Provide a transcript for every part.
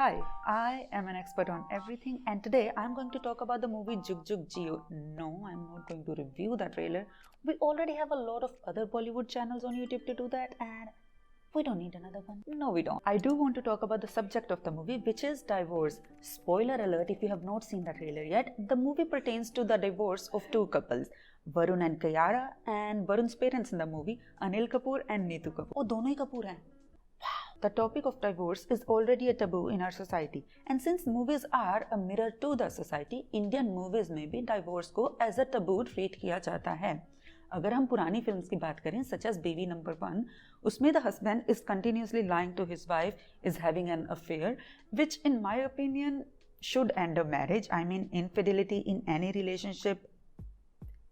Hi, I am an expert on everything and today I am going to talk about the movie Jug Jug Jeeyo. No, I am not going to review the trailer. We already have a lot of other Bollywood channels on YouTube to do that and we don't need another one. No, we don't. I do want to talk about the subject of the movie, which is divorce. Spoiler alert if you have not seen the trailer yet. The movie pertains to the divorce of two couples, Varun and Kiara, and Varun's parents in the movie, Anil Kapoor and Neetu Kapoor. Oh, दोनों ही कपूर हैं. The topic of divorce is already a taboo in our society, and since movies are a mirror to the society, Indian movies में भी divorce को as a taboo treat किया जाता है. अगर हम पुरानी फिल्म्स की बात करें such as Baby Number 1, उसमें the husband is continuously lying to his wife, is having an affair, which in my opinion should end a marriage. I mean, infidelity in any relationship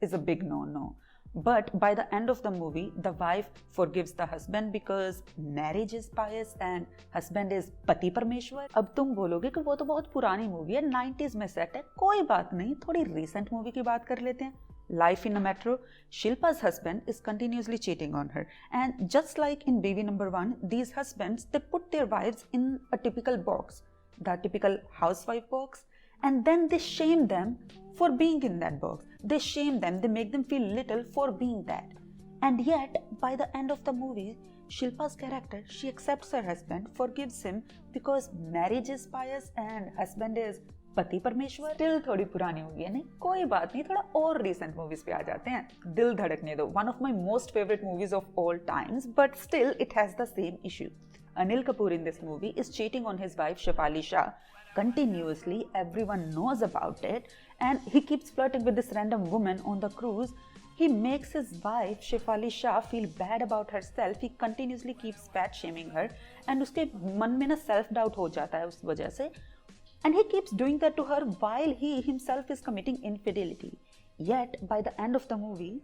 is a big no-no. But by the end of the movie, the wife forgives the husband because marriage is pious and husband is पति परमेश्वर. अब तुम बोलोगे कि वो तो बहुत पुरानी मूवी है, 90s में सेट है. कोई बात नहीं, थोड़ी recent मूवी की बात कर लेते हैं. Life in a Metro, Shilpa's husband is continuously cheating on her, and just like in Baby Number 1, these husbands, they put their wives in a typical box, the typical housewife box, and then they shame them for being in that box. They shame them, they make them feel little for being that. And yet, by the end of the movie, Shilpa's character, she accepts her husband, forgives him because marriage is pious and husband is पति परमेश्वर. Still थोड़ी पुरानी movie है, नहीं कोई बात नहीं, थोड़ा और recent movies पे आ जाते हैं. दिल धड़कने दो, one of my most favorite movies of all times, but still it has the same issue. Anil Kapoor in this movie is cheating on his wife Shefali Shah continuously. Everyone knows about it, and he keeps flirting with this random woman on the cruise. He makes his wife Shefali Shah feel bad about herself. He continuously keeps fat shaming her, and उसके मन में ना self doubt हो जाता है उस वजह से. And he keeps doing that to her while he himself is committing infidelity. Yet, by the end of the movie,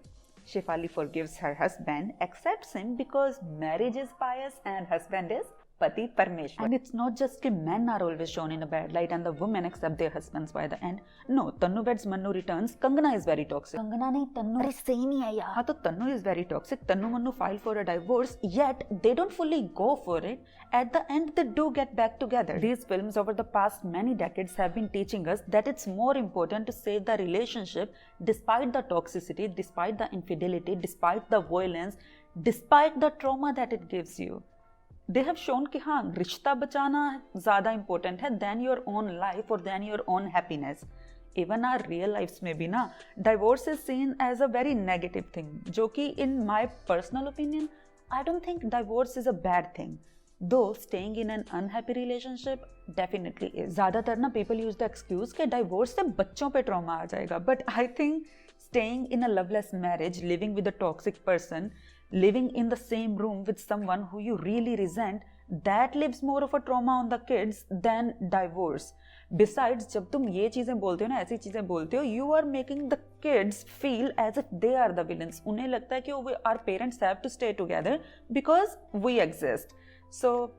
Shefali forgives her husband, accepts him because marriage is pious and husband is Pati Parmeshwar. And it's not just that men are always shown in a bad light and the women accept their husbands by the end. No, Tannu weds Mannu returns. Kangana is very toxic. Kangana नहीं तन्नू. अरे same ही है यार. हाँ तो Tannu is very toxic. Tannu Mannu file for a divorce, yet they don't fully go for it. At the end, they do get back together. These films over the past many decades have been teaching us that it's more important to save the relationship despite the toxicity, despite the infidelity, despite the violence, despite the trauma that it gives you. They have shown कि हाँ रिश्ता बचाना ज़्यादा important है than your own life or than your own happiness. Even our real lives में भी ना divorce is seen as a very negative thing, जो कि in my personal opinion, I don't think divorce is a bad thing. Though staying in an unhappy relationship definitely is. ज़्यादातर ना people use the excuse कि divorce से बच्चों पे trauma आ जाएगा. But I think staying in a loveless marriage, living with a toxic person, living in the same room with someone who you really resent, that leaves more of a trauma on the kids than divorce. Besides, जब तुम ये चीज़ें बोलते हो ना, ऐसी चीज़ें बोलते हो, you are making the kids feel as if they are the villains. उन्हें लगता है कि our parents have to stay together because we exist. So,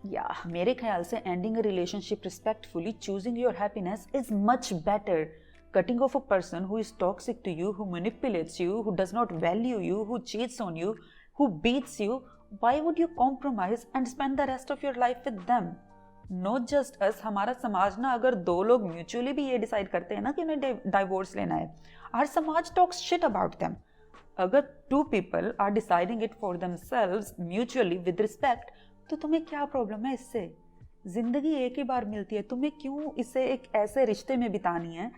yeah, मेरे ख्याल से ending a relationship respectfully, choosing your happiness is much better. Cutting off a person who is toxic to you, who manipulates you, who does not value you, who cheats on you, who beats you, why would you compromise and spend the rest of your life with them? Not just us, हमारा समाज ना अगर दो लोग mutually भी ये decide करते हैं ना कि उन्हें divorce लेना है, our समाज talks shit about them. अगर two people are deciding it for themselves mutually with respect, तो तुम्हें क्या problem है इससे? जिंदगी एक ही बार मिलती है, तुम्हें क्यों इसे एक ऐसे रिश्ते में बितानी है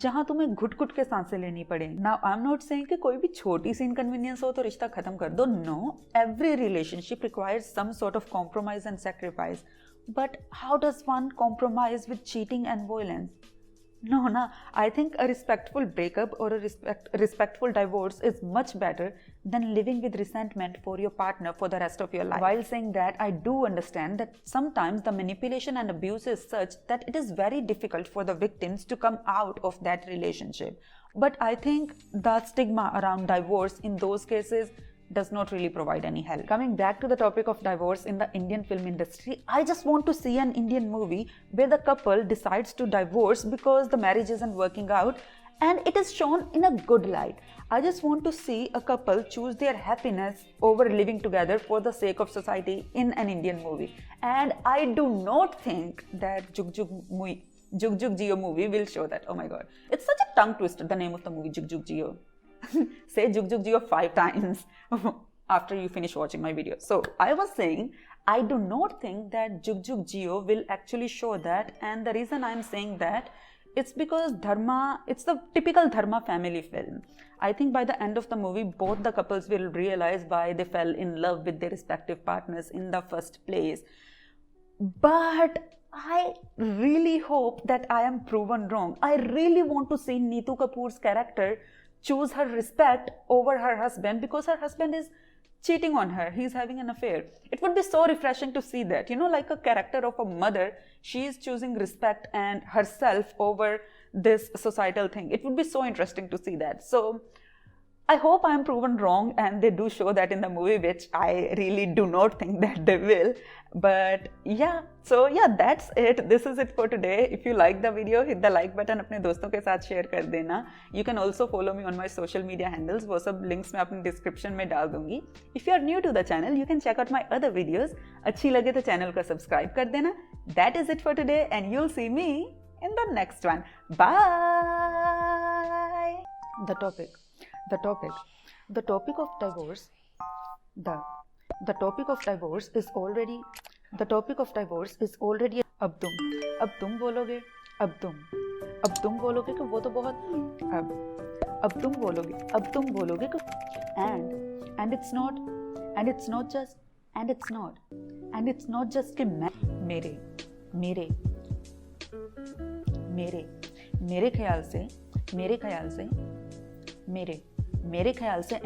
जहां तुम्हें घुट-घुट के सांसें लेनी पड़े. Now I'm not saying कि कोई भी छोटी सी inconvenience हो तो रिश्ता खत्म कर दो. No, every relationship requires some sort of compromise and sacrifice. But how does one compromise with cheating and violence? No, na. I think a respectful breakup or a respectful divorce is much better than living with resentment for your partner for the rest of your life. While saying that, I do understand that sometimes the manipulation and abuse is such that it is very difficult for the victims to come out of that relationship. But I think the stigma around divorce in those cases does not really provide any help. Coming back to the topic of divorce in the Indian film industry, I just want to see an Indian movie where the couple decides to divorce because the marriage isn't working out and it is shown in a good light. I just want to see a couple choose their happiness over living together for the sake of society in an Indian movie. And I do not think that Jug Jug Jeeyo movie will show that. Oh my god. It's such a tongue twister, the name of the movie, Jug Jug Jeeyo. Say Jug Jug Jeeyo 5 times after you finish watching my video. So I was saying, I do not think that Jug Jug Jeeyo will actually show that, and the reason I am saying that, it's because Dharma, it's the typical Dharma family film. I think by the end of the movie, both the couples will realize why they fell in love with their respective partners in the first place. But I really hope that I am proven wrong. I really want to see Neetu Kapoor's character choose her respect over her husband because her husband is cheating on her. He's having an affair. It would be so refreshing to see that. You know, like a character of a mother, she is choosing respect and herself over this societal thing. It would be so interesting to see that. So I hope I am proven wrong and they do show that in the movie, which I really do not think that they will. But yeah, so yeah, that's it. This is it for today. If you like the video, hit the like button. अपने दोस्तों के साथ share कर देना. You can also follow me on my social media handles. वो सब links मैं अपने description में डाल दूँगी. If you are new to the channel, you can check out my other videos. अच्छी लगे तो channel को subscribe कर देना. That is it for today, and you'll see me in the next one. Bye. The topic of divorce is already अब तुम बोलोगे कि वो तो बहुत अब तुम बोलोगे कि and it's not just कि मेरे ख्याल से